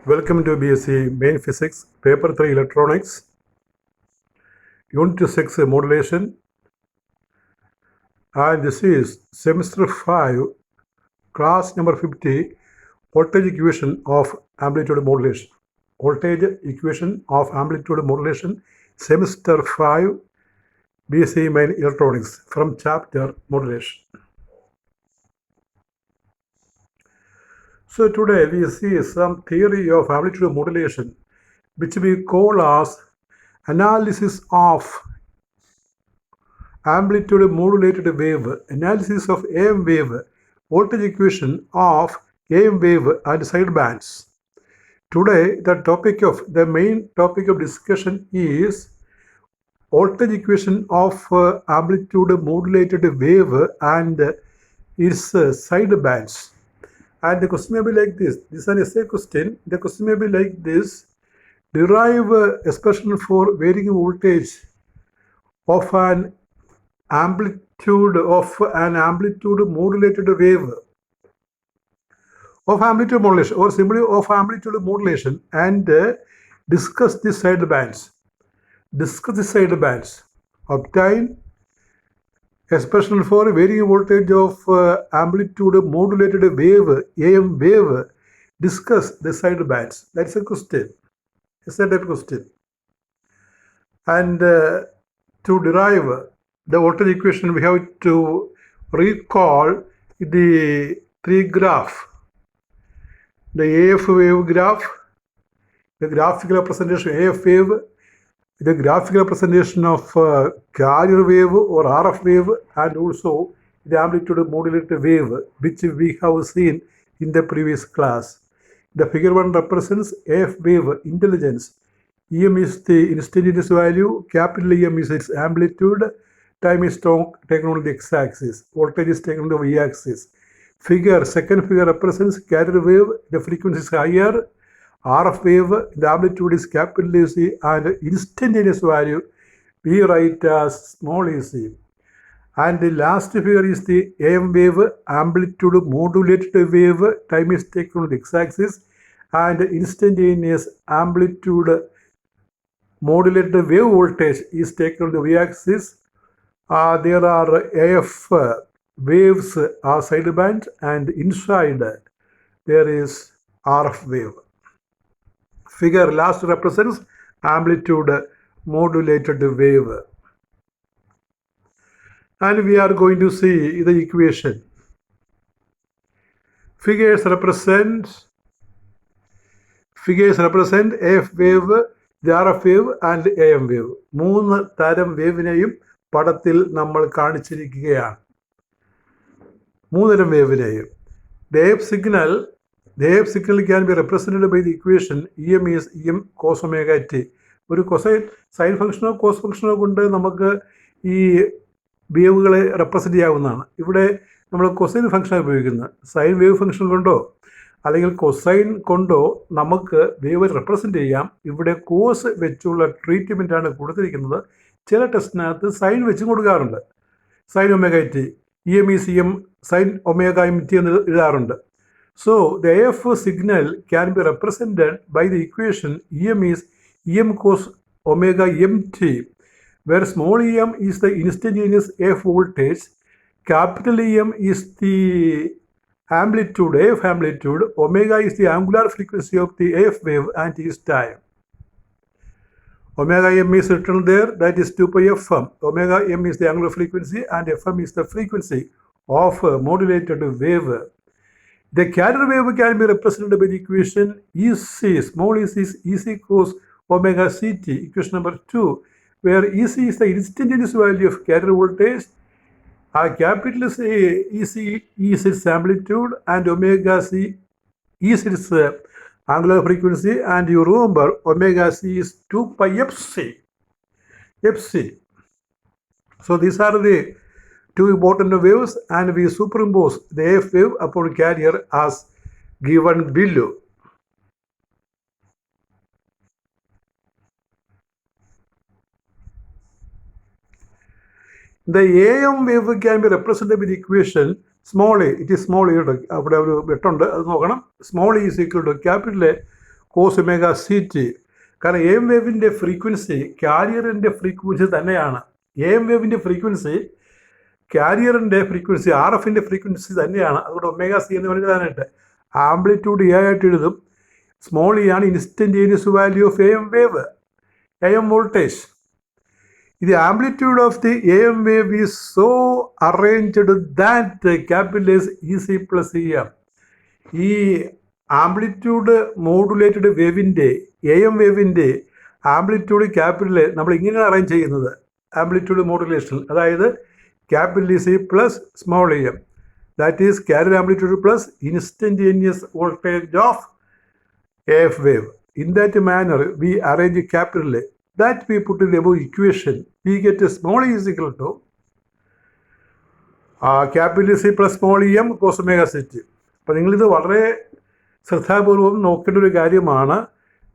Welcome to BSc Main Physics, Paper 3 Electronics, Unit 6 Modulation, and this is Semester 5, Class number 50, Voltage Equation of Amplitude Modulation. Voltage Equation of Amplitude Modulation, Semester 5, BSc Main Electronics, from Chapter Modulation. So today we see some theory of amplitude modulation, which we call as analysis of amplitude modulated wave, analysis of AM wave, voltage equation of AM wave and sidebands. Today the main topic of discussion is voltage equation of amplitude modulated wave and its sidebands. And the question may be like this. This is an essay question. The question may be like this. Derive expression for varying voltage of an amplitude modulated wave of amplitude modulation, or simply of amplitude modulation, and discuss the sidebands. Obtain expression for varying voltage of amplitude modulated wave, AM wave. Discuss the sidebands. That's a question. It's a type question. And to derive the voltage equation, we have to recall the three graph. The AF wave graph, the graphical representation AF wave, the graphical representation of carrier wave or RF wave, and also the amplitude modulated wave, which we have seen in the previous class. The figure 1 represents AF wave intelligence. EM is the instantaneous value, capital EM is its amplitude, time is taken on the x-axis, voltage is taken on the y-axis. Second figure represents carrier wave, the frequency is higher, RF wave, the amplitude is capital AC, and instantaneous value we write as small ac. And the last figure is the AM wave, amplitude modulated wave, time is taken on the x-axis, and instantaneous amplitude modulated wave voltage is taken on the y-axis. There are AF waves are sideband, and inside there is RF wave. Figure last represents amplitude modulated wave. And we are going to see the equation. Figures represent AF wave, the RF wave and AM wave. മൂന്ന് തരം വേവിനെയും പടത്തിൽ നമ്മൾ കാണിച്ചിരിക്കുകയാണ്. മൂന്നുതരം വേവിനെയും. The AF signal can be represented by the equation EM is EM cos omega t. ഒരു sign ഫംഗ്ഷനോ cos ഫംഗ്ഷനോ കൊണ്ട് നമുക്ക് ഈ വേവുകളെ represent ചെയ്യാവുന്നതാണ്. ഇവിടെ നമ്മൾ കൊസൈൻ ഫംഗ്ഷനാണ് ഉപയോഗിക്കുന്നത്. സൈൻ വേവ് ഫംഗ്ഷൻ കൊണ്ടോ അല്ലെങ്കിൽ കൊസൈൻ കൊണ്ടോ നമുക്ക് വേവ് റെപ്രസെൻ്റ് ചെയ്യാം. ഇവിടെ കോസ് വെച്ചുള്ള ട്രീറ്റ്മെൻറ്റാണ് കൊടുത്തിരിക്കുന്നത്. ചില ടെസ്റ്റിനകത്ത് സൈൻ വെച്ചും കൊടുക്കാറുണ്ട്. Sine omega T, EM is EM sine omega M T എന്ന് എഴുതാറുണ്ട്. So the AF signal can be represented by the equation EM is EM cos omega mt, where small em is the instantaneous AF voltage, capital EM is the amplitude, AF amplitude, omega is the angular frequency of the AF wave, and is time. Omega m is written there, that is 2 pi fm. Omega m is the angular frequency and fm is the frequency of modulated wave. The carrier wave can be represented by the equation EC, small EC is EC cos omega CT, equation number 2, where EC is the instantaneous value of carrier voltage, capital EC is its amplitude, and omega C is its angular frequency, and you remember omega C is 2 pi fc. So these are the two important waves, and we superimpose the AF wave upon carrier as given below. The AM wave can be represented with the equation small a. It is small a. അവിടെ ഒരു വെട്ടുണ്ട്, അത് നോക്കണം. Small e is equal to capital A cos omega C T. കാരണം M വേവിൻ്റെ frequency കാരിയറിൻ്റെ frequency തന്നെയാണ്. M വേവിൻ്റെ ഫ്രീക്വൻസി കാരിയറിൻ്റെ ഫ്രീക്വൻസി RF ഫ്രീക്വൻസി തന്നെയാണ്. അതുകൊണ്ട് ഒമേഗ സി എന്ന് പറയുന്നതായിട്ട് ആംപ്ലിറ്റ്യൂഡ് എ ആയിട്ട് എഴുതും. സ്മോൾ ഇ ആണ് instantaneous value of M wave, M voltage. The amplitude of the AM wave is so arranged that capital is EC plus EM. ഈ amplitude modulated വേവിൻ്റെ AM വേവിൻ്റെ amplitude capital നമ്മൾ ഇങ്ങനെയാണ് arrange ചെയ്യുന്നത് amplitude modulation. അതായത് capital EC plus small EM, that is carrier amplitude plus instantaneous voltage of AF wave. In that manner we arrange capital that we put in the above equation. We get a small e is equal to capital C plus small em cos omega c t. അപ്പോൾ നിങ്ങളിത് വളരെ ശ്രദ്ധാപൂർവം നോക്കേണ്ട ഒരു കാര്യമാണ്.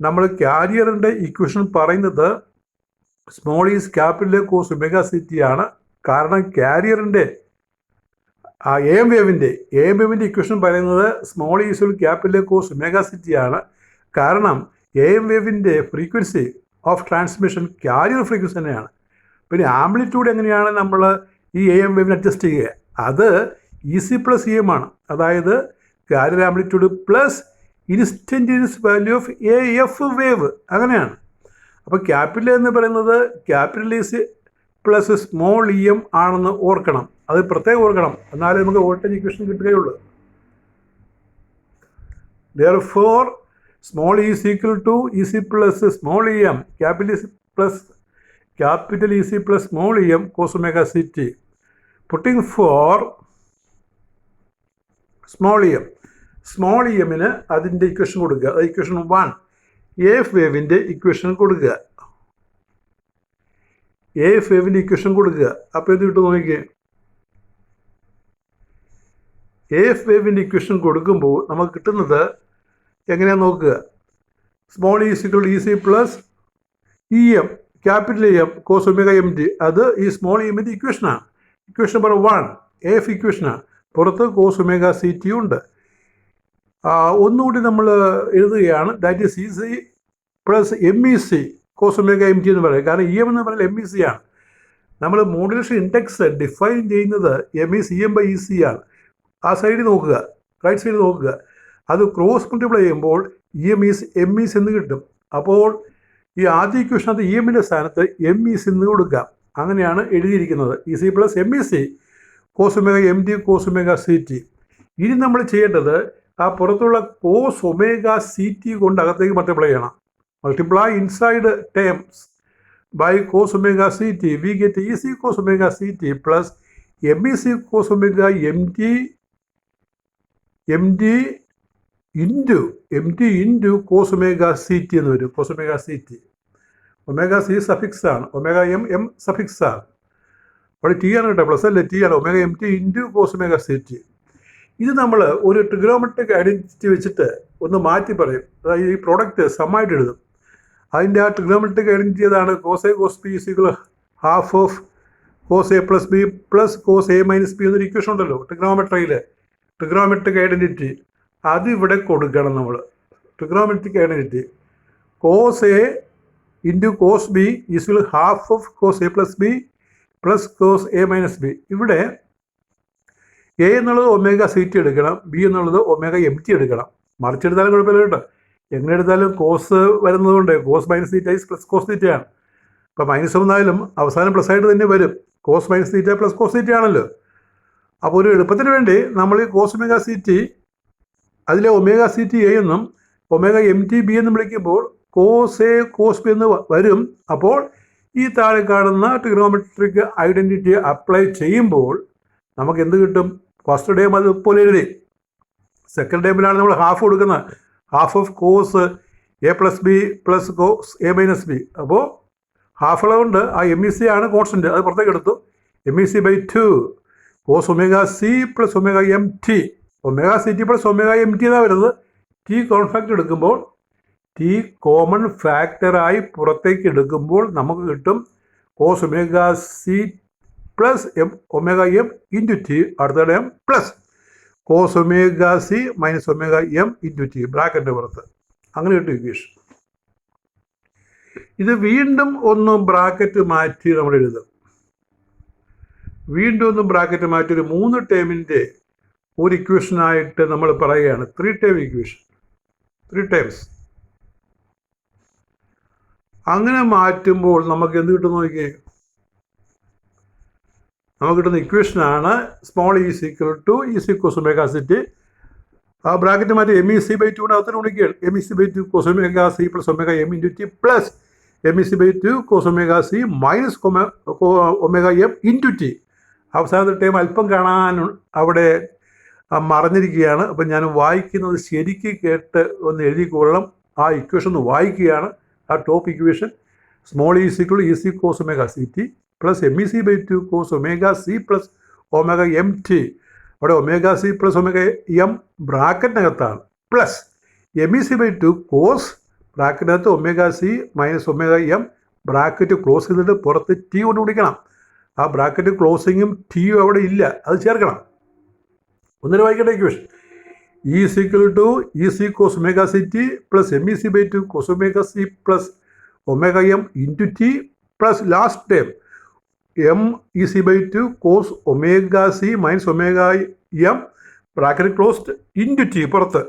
നമ്മൾ കാരിയറിൻ്റെ equation പറയുന്നത് small is capital cos omega C T ആണ്. കാരണം കാരിയറിൻ്റെ എം വേവിൻ്റെ ഇക്വേഷൻ പറയുന്നത് small is capital cos omega C T ആണ്. കാരണം എം വേവിൻ്റെ frequency of transmission carrier frequency തന്നെയാണ്. പിന്നെ ആംപ്ലിറ്റ്യൂഡ് എങ്ങനെയാണ് നമ്മൾ ഈ AM വേവിന് അഡ്ജസ്റ്റ് ചെയ്യുക? അത് EC പ്ലസ് EM ആണ്. അതായത് carrier amplitude plus instantaneous value of AF wave, അങ്ങനെയാണ്. അപ്പോൾ ക്യാപിറ്റൽ എന്ന് പറയുന്നത് capital EC plus small EM ആണെന്ന് ഓർക്കണം. അത് പ്രത്യേകം ഓർക്കണം, എന്നാലേ നമുക്ക് വോൾട്ടേജ് ഇക്വേഷൻ കിട്ടുകയുള്ളൂ. Therefore small e is equal to EC plus small em, capital EC plus small em cos omega c t. Putting for small emന് അതിൻ്റെ ഇക്വേഷൻ കൊടുക്കുക. അത് ഇക്വേഷൻ 1. AF വേവിൻ്റെ ഇക്വേഷൻ കൊടുക്കുക. AF വേവിൻ്റെ ഇക്വേഷൻ കൊടുക്കുക. അപ്പോൾ ഇത് കിട്ടും നോക്കിക്കേ. AF വേവിൻ്റെ ഇക്വേഷൻ കൊടുക്കുമ്പോൾ നമുക്ക് കിട്ടുന്നത് എങ്ങനെയാ നോക്കുക. Small e equal to EC plus EM capital EM cos omega MT. അത് ഈ സ്മോൾ EMൻ്റെ ഇക്വേഷനാണ്. ഇക്വേഷൻ നമ്പർ 1 AF ഇക്വേഷനാണ്. പുറത്ത് കോസ് ഒമേഗ സി ടി ഉണ്ട്. ഒന്നുകൂടി നമ്മൾ എഴുതുകയാണ്. That is EC plus MEC cos omega MT എന്ന് പറയും. കാരണം EM എന്ന് പറയുന്നത് MEC ആണ്. നമ്മൾ മോഡുലേഷൻ ഇൻഡെക്സ് ഡിഫൈൻ ചെയ്യുന്നത് MECM/EC ആണ്. ആ സൈഡിൽ നോക്കുക, റൈറ്റ് സൈഡിൽ നോക്കുക. അത് ക്രോസ് മൾട്ടിപ്ലൈ ചെയ്യുമ്പോൾ MEC എന്ന് കിട്ടും. അപ്പോൾ ഈ ആദ്യ ഇക്വേഷനകത്ത് EMൻ്റെ സ്ഥാനത്ത് MEC എന്ന് കൊടുക്കാം. അങ്ങനെയാണ് എഴുതിയിരിക്കുന്നത്. EC plus MEC cos omega MT cos omega C T. ഇനി നമ്മൾ ചെയ്യേണ്ടത് ആ പുറത്തുള്ള കോസ് ഒമേഗ സി ടി കൊണ്ട് അകത്തേക്ക് മൾട്ടിപ്ലൈ ചെയ്യണം. Multiply inside terms by cos omega C T. We get EC cos omega C T plus MEC cos omega MT into cos omega C T എന്ന് വരും. Cos omega C T, omega C suffix ആണ്, omega M suffix ആണ്. അവിടെ T ആണ് കേട്ടോ, plus അല്ലേ, T ആണ്. Omega MT into cos omega C T. ഇത് നമ്മൾ ഒരു ട്രിഗണോമെട്രിക് ഐഡൻറ്റിറ്റി വെച്ചിട്ട് ഒന്ന് മാറ്റി പറയും. അതായത് ഈ പ്രോഡക്റ്റ് സമ്മായിട്ട് എഴുതും. അതിൻ്റെ ആ ട്രിഗണോമെട്രിക് ഐഡൻറ്റിറ്റി ഏതാണ്? Cos A cos B is equal half of cos A plus B plus cos A minus B എന്നൊരു ഇക്വേഷൻ ഉണ്ടല്ലോ ട്രിഗണോമെട്രിയിൽ. ട്രിഗണോമെട്രിക് ഐഡൻറ്റിറ്റി അതിവിടെ കൊടുക്കണം നമ്മൾ. Trigonometric identity cos A into cos B is half of cos A plus B plus cos A minus B. ഇവിടെ A എന്നുള്ളത് omega C T എടുക്കണം, B എന്നുള്ളത് ഒമേഗ MT എടുക്കണം. മറിച്ചെടുത്താലും കുഴപ്പമില്ല കേട്ടോ. എങ്ങനെ എടുത്താലും കോസ് വരുന്നതുകൊണ്ട് cos minus theta is plus cos തീറ്റയാണ്. ഇപ്പോൾ മൈനസ് വന്നാലും അവസാനം പ്ലസ് ആയിട്ട് തന്നെ വരും. Cos minus theta plus cos theta ആണല്ലോ. അപ്പോൾ ഒരു എളുപ്പത്തിന് വേണ്ടി നമ്മൾ ഈ കോസ് ഒമേഗ സി ടി അതിലെ ഒമേഗ സി ടി എ എന്നും ഒമേഗ MT ബി എന്നും വിളിക്കുമ്പോൾ കോസ് എ കോസ് ബി എന്ന് വരും. അപ്പോൾ ഈ താഴെ കാണുന്ന ട്രിഗണോമെട്രിക് ഐഡൻറ്റിറ്റി അപ്ലൈ ചെയ്യുമ്പോൾ നമുക്ക് എന്ത് കിട്ടും? ഫസ്റ്റ് ടേം അതുപോലെ എഴുതി, സെക്കൻഡ് ടേമിലാണ് നമ്മൾ ഹാഫ് കൊടുക്കുന്നത്. Half of cos A plus B plus cos A minus B. അപ്പോൾ ഹാഫ് ഉള്ളതുകൊണ്ട് ആ MEC ആണ് കോൺസ്റ്റൻറ്റ്, അത് പുറത്തേക്ക് എടുത്തു. MEC/2 cos omega C plus omega MT. Omega C T plus omega MT എന്നാണ് വരുന്നത്. ടി കോമൺ ഫാക്ടർ എടുക്കുമ്പോൾ ടി കോമൺ ഫാക്ടറായി പുറത്തേക്ക് എടുക്കുമ്പോൾ നമുക്ക് കിട്ടും cos omega C plus omega M into T. അടുത്ത term plus cos omega C minus omega M into T ബ്രാക്കറ്റിൻ്റെ പുറത്ത്. അങ്ങനെ കിട്ടും ഇക്വേഷൻ. ഇത് വീണ്ടും ഒന്ന് ബ്രാക്കറ്റ് മാറ്റി നമ്മൾ എഴുതും. വീണ്ടും ഒന്ന് ബ്രാക്കറ്റ് മാറ്റി ഒരു 3 ടേമിൻ്റെ ഒരു ഇക്വേഷനായിട്ട് നമ്മൾ പറയുകയാണ് 3 ടേം ഇക്വേഷൻ, 3 ടേംസ്. അങ്ങനെ മാറ്റുമ്പോൾ നമുക്ക് എന്ത് കിട്ടും നോക്കിയേ. നമുക്ക് കിട്ടുന്ന ഇക്വേഷനാണ് small is equal to is cos omega C T. ആ ബ്രാക്കറ്റ് മാറ്റി MEC/2 അകത്തോട്ട് വിളിക്കുകയാണ്. MEC/2 cos omega C plus omega M into T plus MEC/2 cos omega C minus omega M into T. അവസാനത്തെ ടൈം അല്പം കാണാൻ അവിടെ മറഞ്ഞിരിക്കുകയാണ്. അപ്പം ഞാൻ വായിക്കുന്നത് ശരിക്ക് കേട്ട് ഒന്ന് എഴുതിക്കൊള്ളണം. ആ ഇക്വേഷൻ ഒന്ന് വായിക്കുകയാണ്. ആ top equation small is equal E C cos omega C T plus MEC/2 cos omega C plus omega M T. അവിടെ omega C plus omega M ബ്രാക്കറ്റിനകത്താണ് പ്ലസ് MEC/2 കോസ് ബ്രാക്കറ്റിനകത്ത് omega C minus omega M bracket close ചെയ്തിട്ട് പുറത്ത് T കൊണ്ട് പിടിക്കണം. ആ bracket ക്ലോസിങ്ങും ടിയും അവിടെ ഇല്ല, അത് ചേർക്കണം. ഒന്നിന് വായിക്കേണ്ട equation is equal to EC cos omega C T plus MEC/2 cos omega C plus omega M into T plus last term MEC/2 cos omega C minus omega M bracket closed into T പുറത്ത്.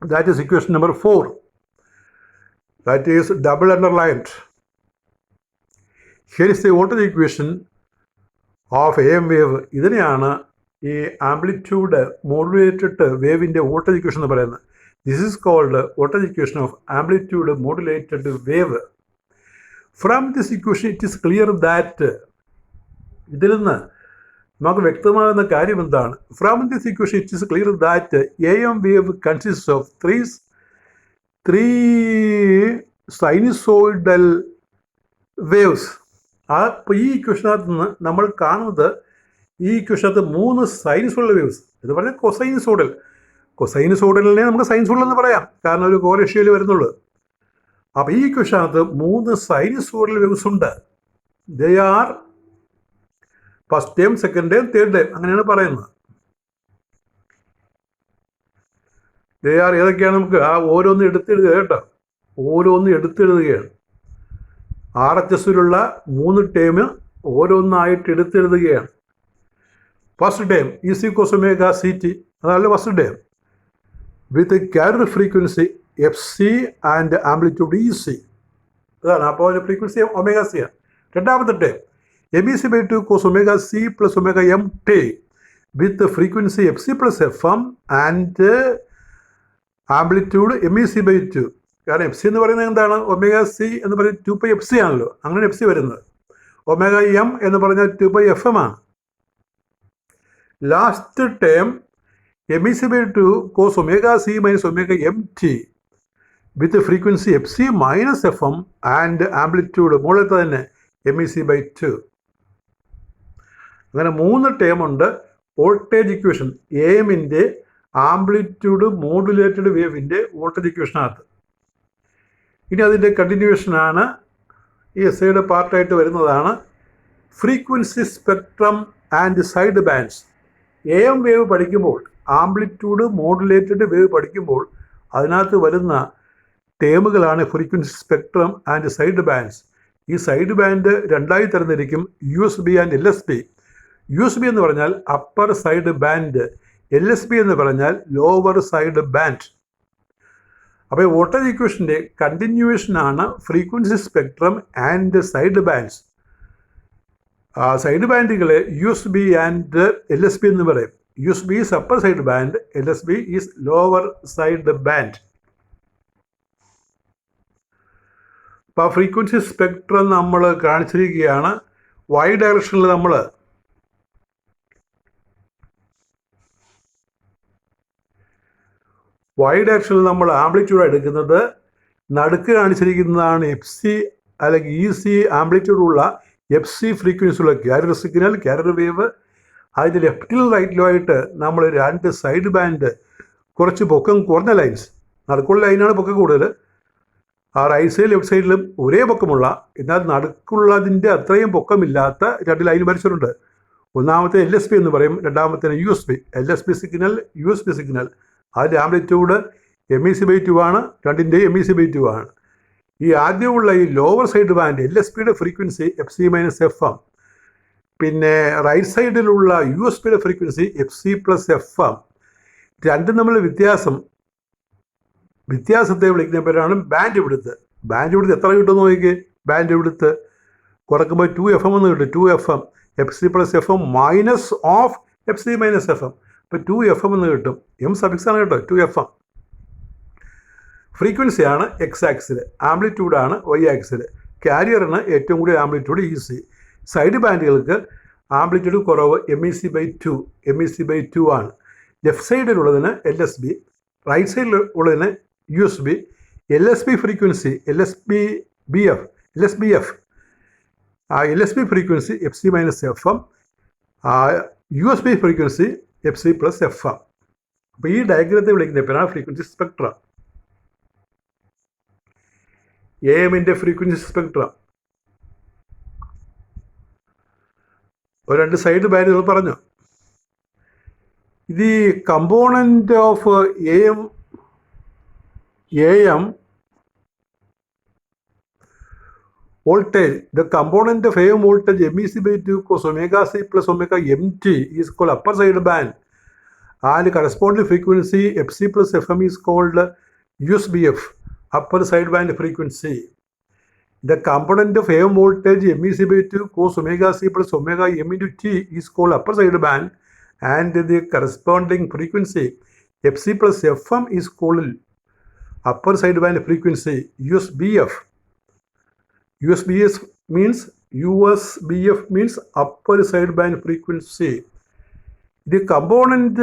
That is equation number 4. That is double underlined. Here is the voltage equation of AM wave. ഇതിനെയാണ് ഈ amplitude modulated വേവിൻ്റെ voltage equation എന്ന് പറയുന്നത്. This is called voltage equation of amplitude modulated wave. From this equation it is clear that, ഇതിൽ നിന്ന് നമുക്ക് വ്യക്തമാകുന്ന കാര്യം എന്താണ്? From this equation it is clear that AM wave consist of three sinusoidal waves. അപ്പോൾ ഈ ഇക്വേഷനകത്ത് നിന്ന് നമ്മൾ കാണുന്നത് ഈ ഇക്വേഷനകത്ത് 3 സൈനുസോയിഡൽ വേവ്സ് എന്ന് പറഞ്ഞാൽ കൊസൈനുസോയിഡലിനെ നമുക്ക് സൈനുസോയിഡൽ എന്ന് പറയാം, കാരണം ഒരു കോറേഷ്യയിൽ വരുന്നുള്ളൂ. അപ്പോൾ ഈ ഇക്വേഷനകത്ത് 3 സൈനുസോയിഡൽ വേവ്സ് ഉണ്ട്. They are first time, second time, third time, അങ്ങനെയാണ് പറയുന്നത്. ദേ ആർ ഏതൊക്കെയാണ് നമുക്ക് ഓരോന്ന് എടുത്തെഴുതുക കേട്ടോ, ഓരോന്ന് എടുത്തെഴുതുകയാണ്. RHSലുള്ള 3 ടൈം ഓരോന്നായിട്ട് എടുത്തെഴുതുകയാണ്. First time E C cos omega C T, അതല്ല first time with carrier frequency FC and amplitude EC, അതാണ്. അപ്പോൾ അതിൻ്റെ ഫ്രീക്വൻസി ഒമേഗ സി ആണ്. രണ്ടാമത്തെ time MEC/2 cos omega C plus omega M T with frequency FC plus FM and amplitude MEC/2. കാരണം FC എന്ന് പറയുന്നത് എന്താണ്? ഒമേഗ സി എന്ന് പറയുന്നത് 2πFC ആണല്ലോ, അങ്ങനെ FC വരുന്നത്. ഒമേഗ എം എന്ന് പറഞ്ഞാൽ 2πFM ആണ്. Last term MEC/2 cos omega C minus omega M T with frequency FC minus FM and amplitude മുകളിലത്തെ തന്നെ MEC/2. അങ്ങനെ 3 ടേമുണ്ട് വോൾട്ടേജ് ഇക്വേഷൻ, AMൻ്റെ ആംപ്ലിറ്റ്യൂഡ് മോഡുലേറ്റഡ് വേവിൻ്റെ വോൾട്ടേജ് ഇക്വേഷനകത്ത്. ഇനി അതിൻ്റെ കണ്ടിന്യൂവേഷനാണ് ഈ എസ്സേയുടെ പാർട്ടായിട്ട് വരുന്നതാണ് frequency spectrum and side bands. AM wave പഠിക്കുമ്പോൾ, ആംപ്ലിറ്റ്യൂഡ് മോഡുലേറ്റഡ് വേവ് പഠിക്കുമ്പോൾ അതിനകത്ത് വരുന്ന ടേമുകളാണ് frequency spectrum and side bands. ഈ സൈഡ് ബാൻഡ് 2ആയി തരംതിരിക്കും, USB ആൻഡ് LSB. USB എന്ന് പറഞ്ഞാൽ അപ്പർ സൈഡ് ബാൻഡ്, LSB എന്ന് പറഞ്ഞാൽ ലോവർ സൈഡ് ബാൻഡ്. അപ്പോൾ വോൾട്ടേജ് ഇക്വേഷൻ്റെ കണ്ടിന്യൂവേഷനാണ് frequency spectrum and side bands. Side ബാൻഡുകളെ USB ആൻഡ് LSB എന്ന് പറയും. USB is upper side band, LSB is lower side band. അപ്പോൾ ഫ്രീക്വൻസി സ്പെക്ട്രം നമ്മൾ കാണിച്ചിരിക്കുകയാണ്. Y ഡയറക്ഷനിൽ നമ്മൾ ആംപ്ലിറ്റ്യൂഡ് എടുക്കുന്നത്, നടുക്ക് കാണിച്ചിരിക്കുന്നതാണ് FC അല്ലെങ്കിൽ EC ആംപ്ലിറ്റ്യൂഡുള്ള FC ഫ്രീക്വൻസി ഉള്ള ക്യാരിയർ സിഗ്നൽ, ക്യാരിയർ വേവ്. അതിൻ്റെ ലെഫ്റ്റിലും റൈറ്റിലും ആയിട്ട് നമ്മൾ 2 സൈഡ് ബാൻഡ്, കുറച്ച് പൊക്കം കുറഞ്ഞ ലൈൻസ്, നടുക്കുള്ള ലൈനാണ് പൊക്കം കൂടുതൽ. ആ റൈറ്റ് സൈഡ് ലെഫ്റ്റ് സൈഡിലും ഒരേ പൊക്കമുള്ള, എന്നാൽ നടുക്കുള്ളതിൻ്റെ അത്രയും പൊക്കമില്ലാത്ത 2 ലൈൻ വരച്ചിട്ടുണ്ട്. ഒന്നാമത്തെ LSB എന്ന് പറയും, രണ്ടാമത്തേന് USB. LSB signal, USB signal, അതിൻ്റെ ആംപ്ലിറ്റ്യൂഡ് MEC/2 ആണ്, രണ്ടിൻ്റെയും MEC/2 ആണ്. ഈ ആദ്യമുള്ള ഈ ലോവർ സൈഡ് ബാൻഡ് LSBയുടെ ഫ്രീക്വൻസി FC-FM, പിന്നെ റൈറ്റ് സൈഡിലുള്ള USB ഫ്രീക്വൻസി FC+FM. രണ്ടും തമ്മിൽ വ്യത്യാസത്തെ വിളിക്കുന്ന പേരാണ് ബാൻഡ് വിഡ്ത്ത്. ബാൻഡ് വിഡ്ത്ത് എത്ര കിട്ടുമെന്ന് നോക്കിക്കേ. ബാൻഡ് വിഡ്ത്ത് കുറക്കുമ്പോൾ 2FM എന്ന് കിട്ടും. 2FM FC+FM minus of FC-FM. അപ്പോൾ 2FM എന്ന് കിട്ടും. M ആണ് കേട്ടോ, 2FM. ഫ്രീക്വൻസിയാണ് എക്സ് ആക്സിൽ, ആംപ്ലിറ്റ്യൂഡാണ് Y ആക്സിൽ. കാരിയറിന് ഏറ്റവും കൂടിയ ആംപ്ലിറ്റ്യൂഡ് EC. സൈഡ് ബാൻഡുകൾക്ക് ആംപ്ലിറ്റ്യൂഡ് കുറവ് MEC/2 ആണ്. ലെഫ്റ്റ് സൈഡിലുള്ളതിന് LSB, റൈറ്റ് സൈഡിലുള്ളതിന് USB. LSB frequency LSBF. LSB frequency FC-FM, USB frequency FC+FM. അപ്പോൾ ഈ ഡയഗ്രത്തെ വിളിക്കുന്ന പേരാണ് ഫ്രീക്വൻസി സ്പെക്ട്രം. AM-ൻ്റെ ഫ്രീക്വൻസി സ്പെക്ട്രം. ഒരു രണ്ട് സൈഡ് ബാൻഡുകൾ പറഞ്ഞു. ഇത് component of AM voltage, the component of AM voltage MEC/2 cos omega C plus omega MT is called upper side band, and corresponding frequency FC+FM is called USBF, upper side band frequency. The component of AM voltage MEC/2 cos omega C plus omega M into T is called upper side band, and the corresponding frequency FC+FM is called upper side band frequency USB/F. USB/F means upper side band frequency. The component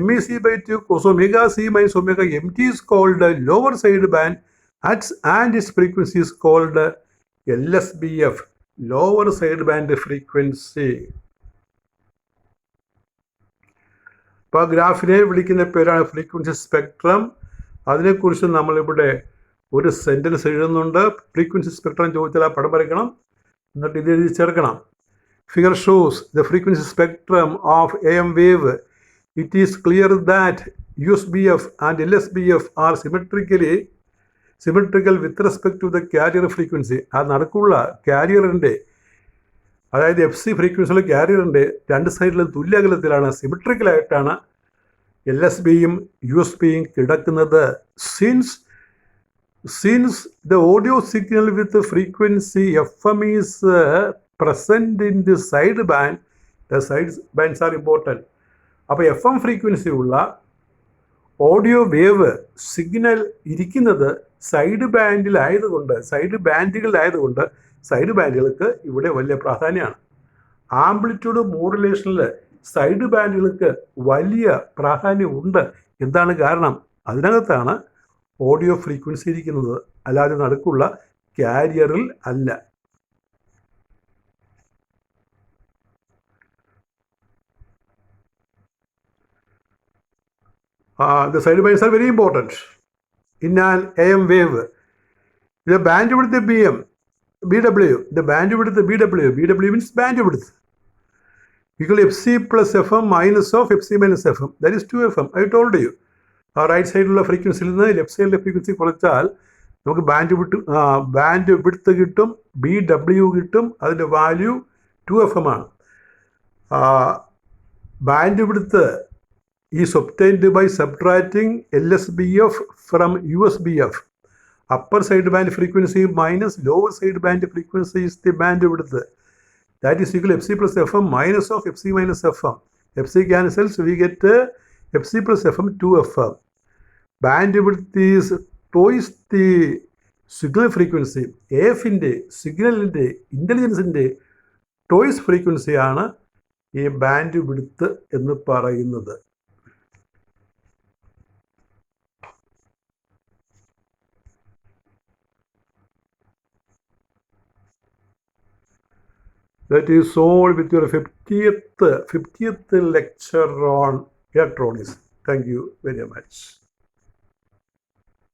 MEC/2 cos omega C minus omega MT is called lower side band, and its frequency is called LSBF, lower side band frequency. ഇപ്പോൾ ഗ്രാഫിനെ വിളിക്കുന്ന പേരാണ് frequency spectrum. അതിനെക്കുറിച്ച് നമ്മളിവിടെ ഒരു sentence എഴുതുന്നുണ്ട്. Frequency spectrum ചോദിച്ചാൽ ആ പടം വരയ്ക്കണം, എന്നിട്ട് ഇത് എഴുതി ചേർക്കണം. Figure shows the frequency spectrum of AM wave. It is clear that USBF and LSBF are symmetrical with respect to the carrier frequency. ആ നടക്കുള്ള കാരിയറിൻ്റെ, അതായത് FC ഫ്രീക്വൻസിയിലെ കാരിയറിൻ്റെ രണ്ട് സൈഡിലും തുല്യ അകലത്തിലാണ്, സിമെട്രിക്കലായിട്ടാണ് LSBയും USBയും കിടക്കുന്നത്. Since the audio signal with the frequency FM is present in the side band, the side bands are important. അപ്പോൾ FM frequency ഉള്ള audio wave signal ഇരിക്കുന്നത് സൈഡ് ബാൻഡിലായതുകൊണ്ട്, സൈഡ് ബാൻഡുകൾക്ക് ഇവിടെ വലിയ പ്രാധാന്യമാണ്. ആംപ്ലിറ്റ്യൂഡ് മോഡുലേഷനിൽ സൈഡ് ബാൻഡുകൾക്ക് വലിയ പ്രാധാന്യമുണ്ട്. എന്താണ് കാരണം? അതിനകത്താണ് ഓഡിയോ ഫ്രീക്വൻസി ഇരിക്കുന്നത്, അല്ലാതെ നടുക്കുള്ള കാരിയറിൽ അല്ല. The side bands are very important in an AM wave. The bandwidth BW, the bandwidth BW means bandwidth equal FC+FM minus of FC-FM, that is 2FM. I told you. Right സൈഡിലുള്ള ഫ്രീക്വൻസിയിൽ നിന്ന് left സൈഡിലെ frequency കുറച്ചാൽ നമുക്ക് band width കിട്ടും, BW കിട്ടും. അതിൻ്റെ value 2FM ആണ്. Bandwidth is obtained by subtracting LSBF from USBF. Upper side band frequency minus lower side band frequency is the bandwidth. That is equal FC+FM minus of FC-FM. FC cancels, we get FC+FM 2FM. Bandwidth is twice the signal frequency. AF-ൻ്റെ സിഗ്നലിൻ്റെ ഇൻ്റലിജൻസിൻ്റെ twice ഫ്രീക്വൻസിയാണ് ഈ band width എന്ന് പറയുന്നത്. That is all with your 50th lecture on electronics. Thank you very much.